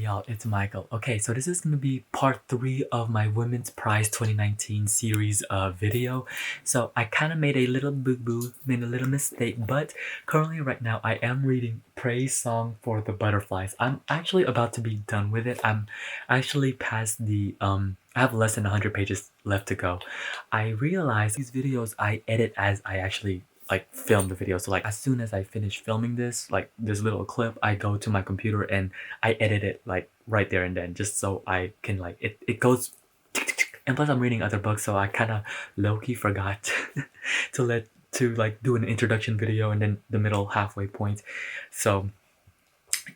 y'all, it's Michael. Okay, so this is gonna be part 3 of my Women's Prize 2019 series video. So I kind of made a little boo-boo, made a little mistake, but currently right now I am reading Praise Song for the Butterflies. I'm actually about to be done with it. I'm actually past I have less than 100 pages left to go. I realized these videos I edit as I actually film the video. So as soon as I finish filming this little clip, I go to my computer and I edit it right there and then, just so I can it goes and plus I'm reading other books, so I kind of low-key forgot to do an introduction video and then the middle halfway point. So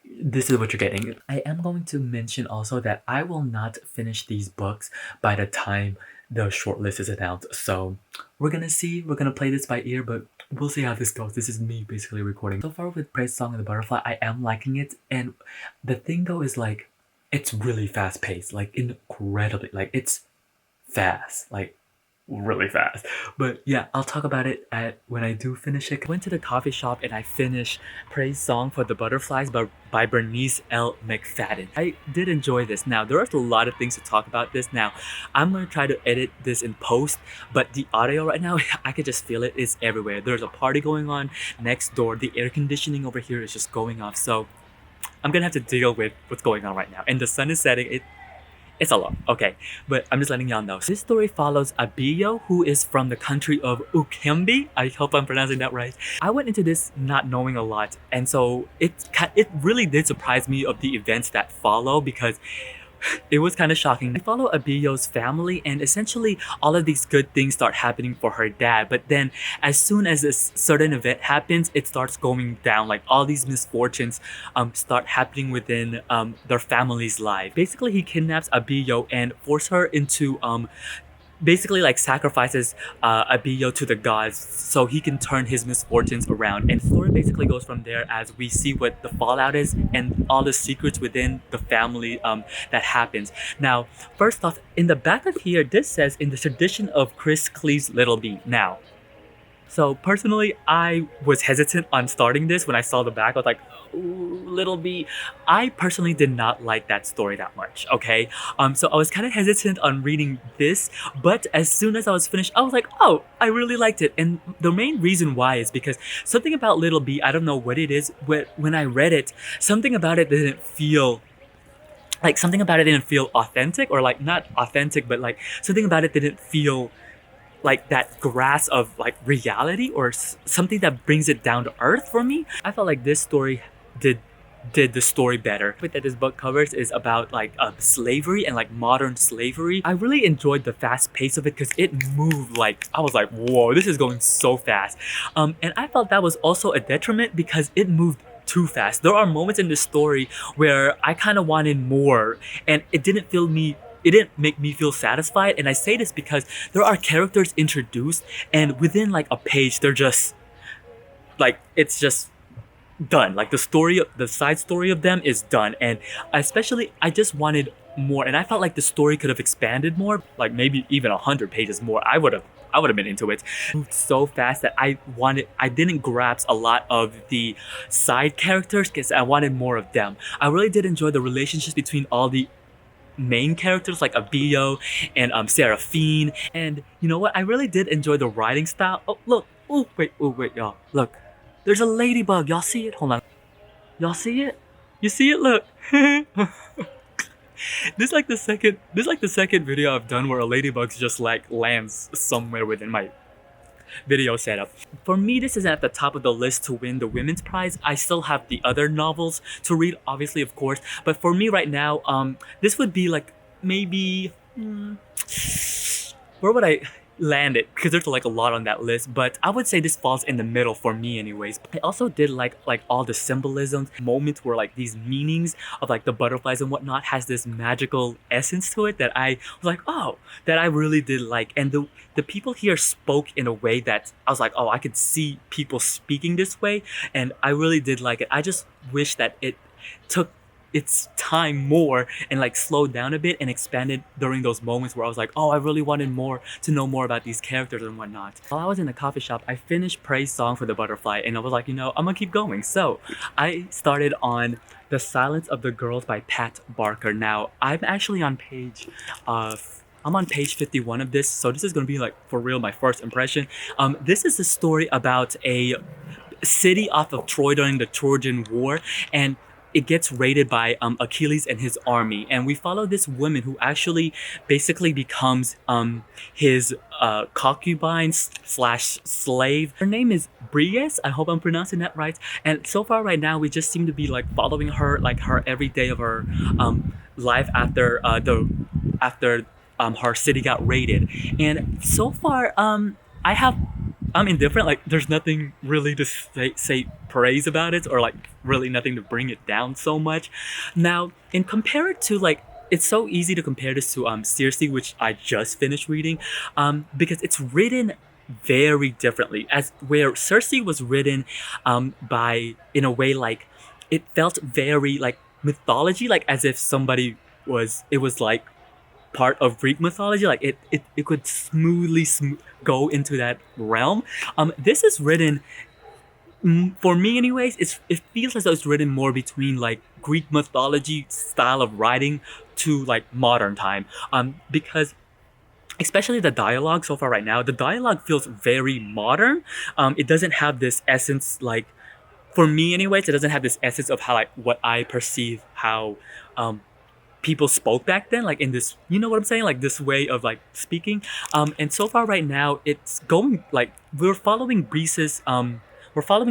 this is what you're getting. I am going to mention also that I will not finish these books by the time the shortlist is announced. So we're gonna see. We're gonna play this by ear, but we'll see how this goes. This is me basically recording. So far with Praise Song and the Butterfly, I am liking it. And the thing though is it's really fast paced, incredibly, it's fast, really fast. But yeah, I'll talk about it when I do finish it. I went to the coffee shop and I finished Praise Song for the Butterflies by Bernice McFadden. I did enjoy this. Now, there are a lot of things to talk about this. Now, I'm going to try to edit this in post, but the audio right now, I could just feel it. It's everywhere. There's a party going on next door. The air conditioning over here is just going off. So I'm going to have to deal with what's going on right now. And the sun is setting. It's a lot, okay, but I'm just letting y'all know. This story follows Abiyo, who is from the country of Ukembi. I hope I'm pronouncing that right. I went into this not knowing a lot, and so it really did surprise me of the events that follow, because it was kind of shocking. We follow Abiyo's family, and essentially all of these good things start happening for her dad. But then as soon as a certain event happens, it starts going down. All these misfortunes start happening within their family's life. Basically, he kidnaps Abiyo and forces her into basically sacrifices Abiyo to the gods so he can turn his misfortunes around. And the story basically goes from there as we see what the fallout is and all the secrets within the family that happens. Now, first off, in the back of here, this says, in the tradition of Chris Cleve's Little Bee. Now, so personally, I was hesitant on starting this when I saw the back. I was like, ooh, Little Bee. I personally did not like that story that much, okay? So I was kind of hesitant on reading this, but as soon as I was finished, I was like, oh, I really liked it. And the main reason why is because something about Little Bee, I don't know what it is, when I read it, something about it didn't feel authentic, or not authentic, but something about it didn't feel that grasp of reality, or something that brings it down to earth for me. I felt like this story did the story better. What that this book covers is about slavery and modern slavery. I really enjoyed the fast pace of it because it moved I was like, whoa, this is going so fast. And I felt that was also a detriment because it moved too fast. There are moments in this story where I kind of wanted more, and it didn't make me feel satisfied. And I say this because there are characters introduced, and within a page, they're just it's just done. The side story of them is done. And especially, I just wanted more, and I felt like the story could have expanded more, maybe even 100 pages more. I would have been into it. It moved so fast that I didn't grasp a lot of the side characters because I wanted more of them. I really did enjoy the relationships between all the main characters like Abiyo and Seraphine. And you know what? I really did enjoy the writing style. Oh, look. Oh, wait, y'all. Look. There's a ladybug. Y'all see it? Hold on. Y'all see it? You see it? Look. This is the second video I've done where a ladybug just lands somewhere within my video setup. For me, this isn't at the top of the list to win the Women's Prize. I still have the other novels to read, obviously, of course. But for me right now, this would be maybe where would I land it? Because there's a lot on that list, but I would say this falls in the middle for me anyways. I also did like all the symbolisms, moments where these meanings of the butterflies and whatnot has this magical essence to it that I was like, oh, that I really did like. And the people here spoke in a way that I was like, oh, I could see people speaking this way, and I really did like it. I just wish that it took its time more and like slowed down a bit and expanded during those moments where I was like, oh, I really wanted more to know more about these characters and whatnot. While I was in the coffee shop, I finished Prey's Song for the Butterfly and I was like, you know, I'm gonna keep going. So I started on The Silence of the Girls by Pat Barker. Now I'm actually on I'm on page 51 of this, so this is gonna be like for real my first impression. This is a story about a city off of Troy during the Trojan War, and it gets raided by Achilles and his army. And we follow this woman who actually basically becomes his concubine slash slave. Her name is Bernice. I hope I'm pronouncing that right. And so far right now, we just seem to be like following her, like her every day of her life after her city got raided. And so far, I'm indifferent. Like, there's nothing really to say praise about it, or like really nothing to bring it down so much. Now, in compare it to like, it's so easy to compare this to Circe, which I just finished reading, because it's written very differently. As where Circe was written by in a way like it felt very like mythology, like as if somebody was it was like part of Greek mythology, like it could smoothly go into that realm. This is written, for me anyways, it feels as though it's written more between like Greek mythology style of writing to like modern time. Because especially the dialogue so far right now, the dialogue feels very modern. It doesn't have this essence like, for me anyways, it doesn't have this essence of how like what I perceive how people spoke back then, like in this, you know what I'm saying, like this way of like speaking. And so far right now it's going like we're following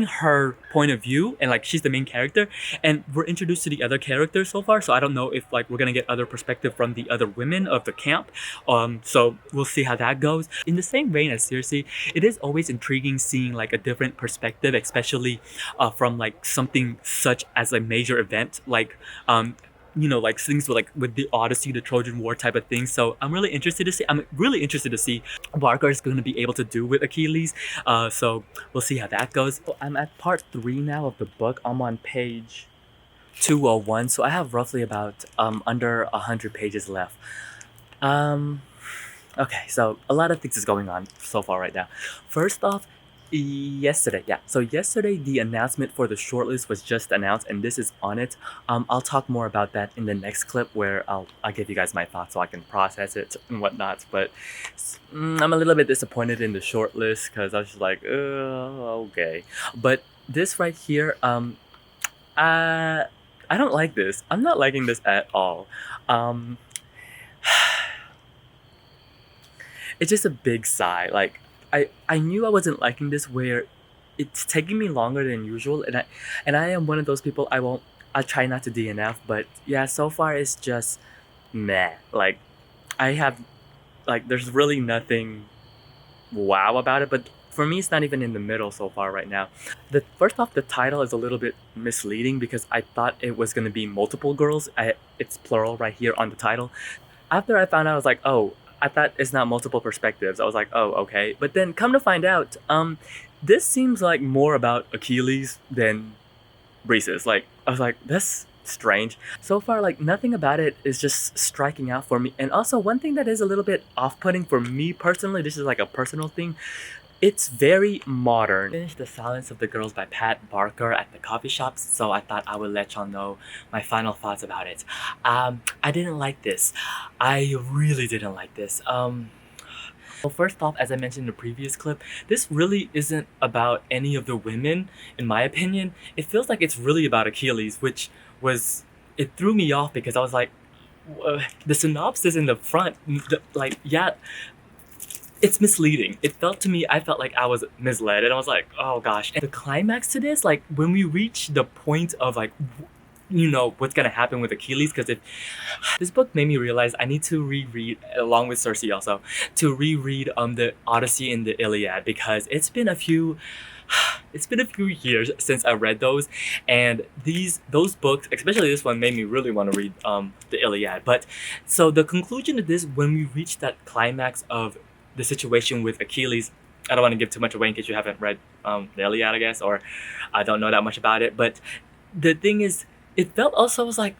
her point of view, and like she's the main character, and we're introduced to the other characters so far, so I don't know if like we're gonna get other perspective from the other women of the camp. So we'll see how that goes. In the same vein as Circe, it is always intriguing seeing like a different perspective, especially from like something such as a major event like you know, like things with the Odyssey, the Trojan War type of thing. So I'm really interested to see Barker is going to be able to do with Achilles. So we'll see how that goes. So I'm at part 3 now of the book. I'm on page 201, so I have roughly about under 100 pages left. Okay, so a lot of things is going on so far right now. First off, yesterday the announcement for the shortlist was just announced, and this is on it. I'll talk more about that in the next clip, where I'll give you guys my thoughts so I can process it and whatnot. But I'm a little bit disappointed in the shortlist because I was just like, okay. But this right here, I don't like this. I'm not liking this at all. It's just a big sigh. Like, I knew I wasn't liking this, where it's taking me longer than usual, and I am one of those people, I try not to DNF, but yeah, so far it's just meh. Like, I have like there's really nothing wow about it, but for me it's not even in the middle so far right now. First off, the title is a little bit misleading because I thought it was going to be multiple girls. It's plural right here on the title. After I found out, I was like, oh, I thought it's not multiple perspectives. I was like, oh, okay. But then come to find out, this seems like more about Achilles than Bernice. Like, I was like, that's strange. So far, like, nothing about it is just striking out for me. And also, one thing that is a little bit off-putting for me personally, this is like a personal thing, it's very modern. I finished The Silence of the Girls by Pat Barker at the coffee shop, so I thought I would let y'all know my final thoughts about it. I didn't like this. I really didn't like this. Well, first off, as I mentioned in the previous clip, this really isn't about any of the women, in my opinion. It feels like it's really about Achilles, it threw me off because I was like, the synopsis in the front, yeah, it's misleading. I felt like I was misled, and I was like, oh gosh. And the climax to this, like when we reach the point of like, you know, what's gonna happen with Achilles, because this book made me realize I need to reread, along with Circe also, to reread the Odyssey and the Iliad, because it's been a few years since I read those, and those books, especially this one, made me really want to read the Iliad. But so the conclusion of this, when we reach that climax of the situation with Achilles, I don't want to give too much away in case you haven't read the Iliad, I guess, or I don't know that much about it. But the thing is, it felt also was like,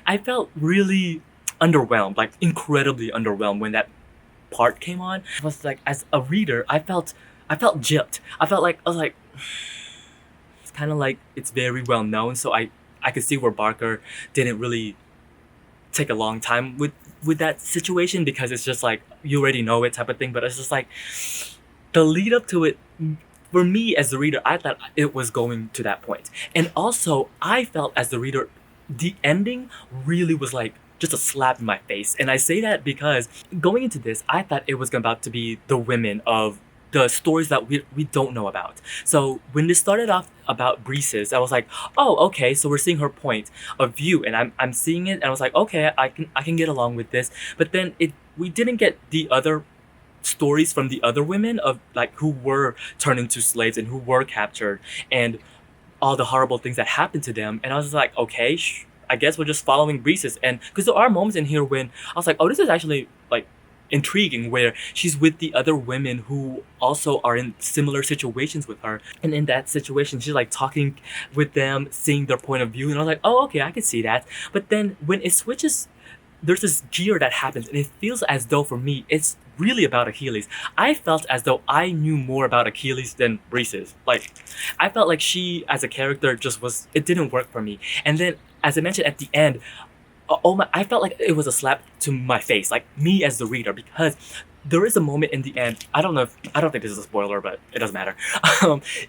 I felt really underwhelmed, like incredibly underwhelmed when that part came on. I was like, as a reader, I felt gypped. I was like, it's kind of like it's very well known, so I could see where Barker didn't really take a long time with that situation because it's just like you already know it type of thing. But it's just like the lead up to it. For me as the reader, I thought it was going to that point, and also I felt as the reader, the ending really was like just a slap in my face. And I say that because going into this, I thought it was about to be the women of the stories that we don't know about. So when this started off about Breeze's, I was like, oh, okay, so we're seeing her point of view, and I'm seeing it, and I was like, okay, I can get along with this. But then we didn't get the other stories from the other women of like who were turned into slaves and who were captured, and all the horrible things that happened to them. And I was like, okay, I guess we're just following Breeze's. And because there are moments in here when I was like, oh, this is actually like intriguing, where she's with the other women who also are in similar situations with her, and in that situation she's like talking with them, seeing their point of view, and I was like, oh, okay, I can see that. But then when it switches, there's this gear that happens, and it feels as though for me it's really about Achilles. I felt as though I knew more about Achilles than Breeze's. Like, I felt like she as a character just was, it didn't work for me. And then as I mentioned at the end, oh my, I felt like it was a slap to my face, like me as the reader, because there is a moment in the end, I don't think this is a spoiler, but it doesn't matter.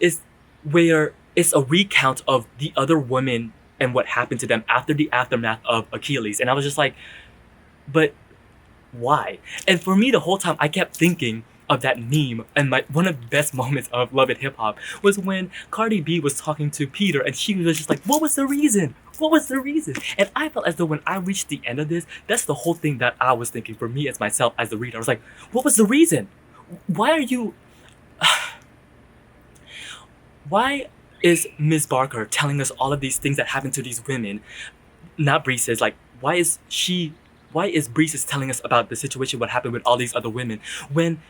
Is where it's a recount of the other women and what happened to them after the aftermath of Achilles. And I was just like, but why? And for me, the whole time, I kept thinking of that meme. And one of the best moments of Love It Hip Hop was when Cardi B was talking to Peter, and she was just like, what was the reason? What was the reason? And I felt as though when I reached the end of this, that's the whole thing that I was thinking for me as myself as the reader. I was like, what was the reason? Why are you... Why is Ms. Barker telling us all of these things that happened to these women? Not Breeze's, like, why is Breeze telling us about the situation, what happened with all these other women, when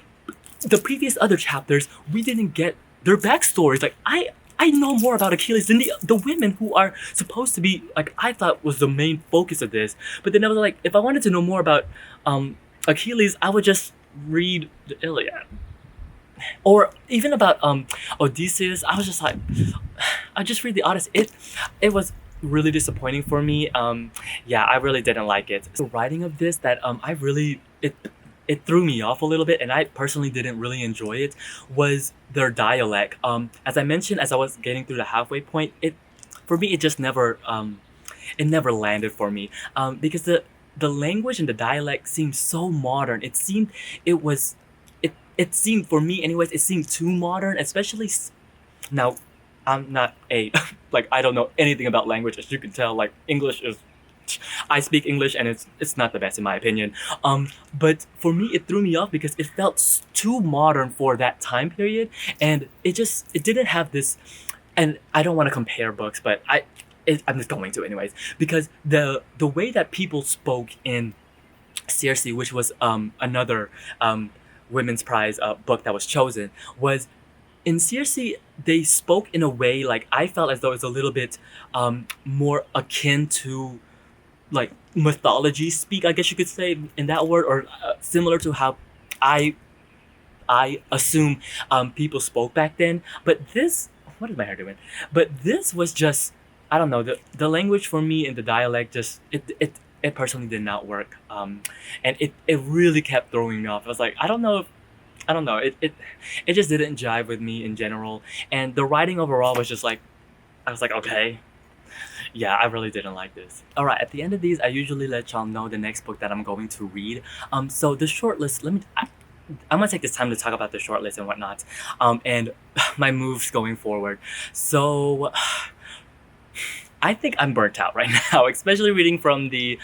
the previous other chapters, we didn't get their backstories? Like, I know more about Achilles than the women who are supposed to be, like, I thought was the main focus of this. But then I was like, if I wanted to know more about Achilles, I would just read the Iliad. Or even about Odysseus, I was just like, I just read the Odyssey. It was really disappointing for me. Yeah, I really didn't like it. The writing of this, that I really, it threw me off a little bit, and I personally didn't really enjoy it, was their dialect. As I mentioned, as I was getting through the halfway point, for me it just never it never landed for me. Because the language and the dialect seemed so modern. It seemed, for me anyways, it seemed too modern, especially now. I'm not like, I don't know anything about language, as you can tell. Like, English is, I speak English, and it's not the best in my opinion. But for me, it threw me off because it felt too modern for that time period, and it didn't have this. And I don't want to compare books, but I'm just going to anyways, because the way that people spoke in Circe, which was another women's prize book that was chosen, was in Circe, they spoke in a way, like, I felt as though it's a little bit more akin to like mythology speak, I guess you could say, in that word, or similar to how I assume people spoke back then. But this, what is my hair doing? But this was just, I don't know, the language for me and the dialect just it personally did not work. And it really kept throwing me off. I was like, I don't know, it just didn't jive with me in general. And the writing overall was just like, I was like, okay, yeah, I really didn't like this. All right, at the end of these, I usually let y'all know the next book that I'm going to read. So the shortlist, I'm gonna take this time to talk about the shortlist and whatnot, and my moves going forward. So I think I'm burnt out right now, especially reading from the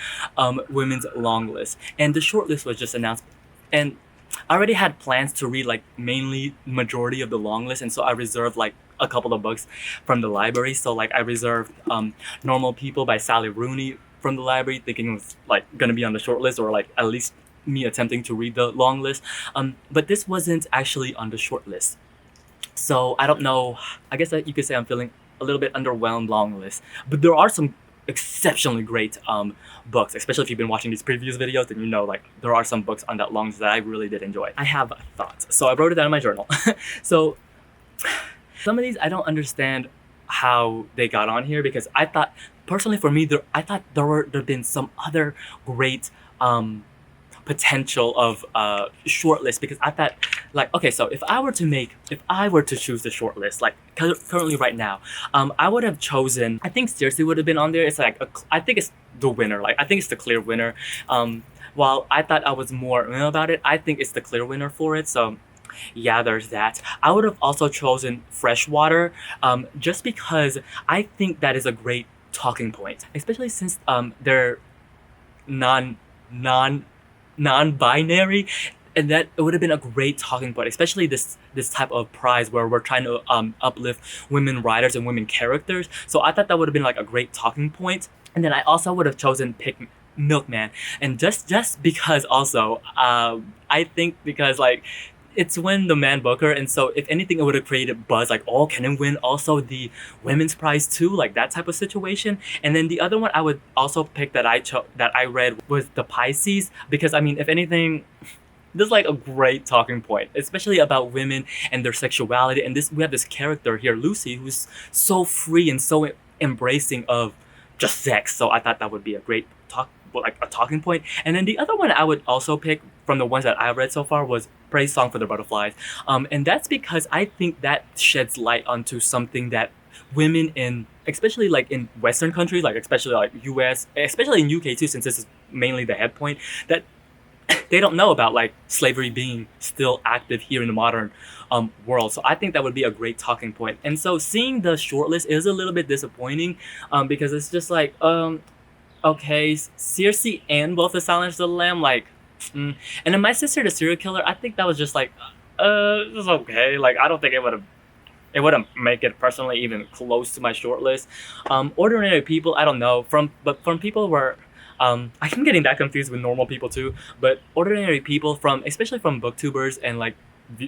women's long list. And the shortlist was just announced, and I already had plans to read like mainly majority of the long list, and so I reserved like a couple of books from the library. So like I reserved Normal People by Sally Rooney from the library, thinking it was like gonna be on the short list, or like at least me attempting to read the long list. But this wasn't actually on the short list. So I don't know, I guess that you could say I'm feeling a little bit underwhelmed long list. But there are some exceptionally great books. Especially if you've been watching these previous videos, then you know like there are some books on that long list that I really did enjoy. I have thoughts, so I wrote it down in my journal. So some of these I don't understand how they got on here, because I thought personally for me I thought there'd been some other great potential of shortlist, because I thought like, okay, so if I were to choose the shortlist like currently right now, I would have chosen, I think Seriously would have been on there. It's like I think it's the winner, like I think it's the clear winner. While I thought I was more about it, I think it's the clear winner for it. So yeah, there's that. I would have also chosen Freshwater, just because I think that is a great talking point, especially since they're non-binary, and that it would have been a great talking point, especially this type of prize where we're trying to uplift women writers and women characters. So I thought that would have been like a great talking point. And then I also would have chosen Pick Milkman, and just because also I think because like it's when the man Booker, and so if anything it would have created buzz like, oh, can it win also the women's prize too, like that type of situation. And then the other one I would also pick that I read was the Pisces, because I mean if anything this is like a great talking point, especially about women and their sexuality. And we have this character here, Lucy, who's so free and so embracing of just sex. So I thought that would be a great talking point. And then the other one I would also pick from the ones that I read so far was Praise Song for the Butterflies. And that's because I think that sheds light onto something that women in, especially like in Western countries, like especially like US, especially in UK too, since this is mainly the head point, that they don't know about like slavery being still active here in the modern world. So I think that would be a great talking point. And so seeing the shortlist is a little bit disappointing, because it's just like, okay, Circe and both the Silence of the Lamb, like, and then My Sister the Serial Killer, I think that was just like, it was okay. Like, I don't think it wouldn't make it personally even close to my shortlist. Ordinary People, I don't know, from people where, I'm getting that confused with Normal People too, but Ordinary People, especially from booktubers and like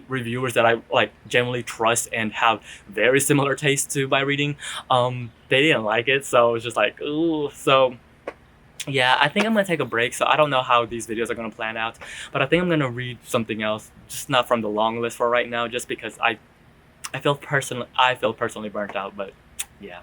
reviewers that I like generally trust and have very similar tastes to by reading, they didn't like it, so it was just like, ooh. So yeah, I think I'm gonna take a break. So I don't know how these videos are gonna plan out, but I think I'm gonna read something else, just not from the long list for right now, just because I feel personally burnt out. But yeah.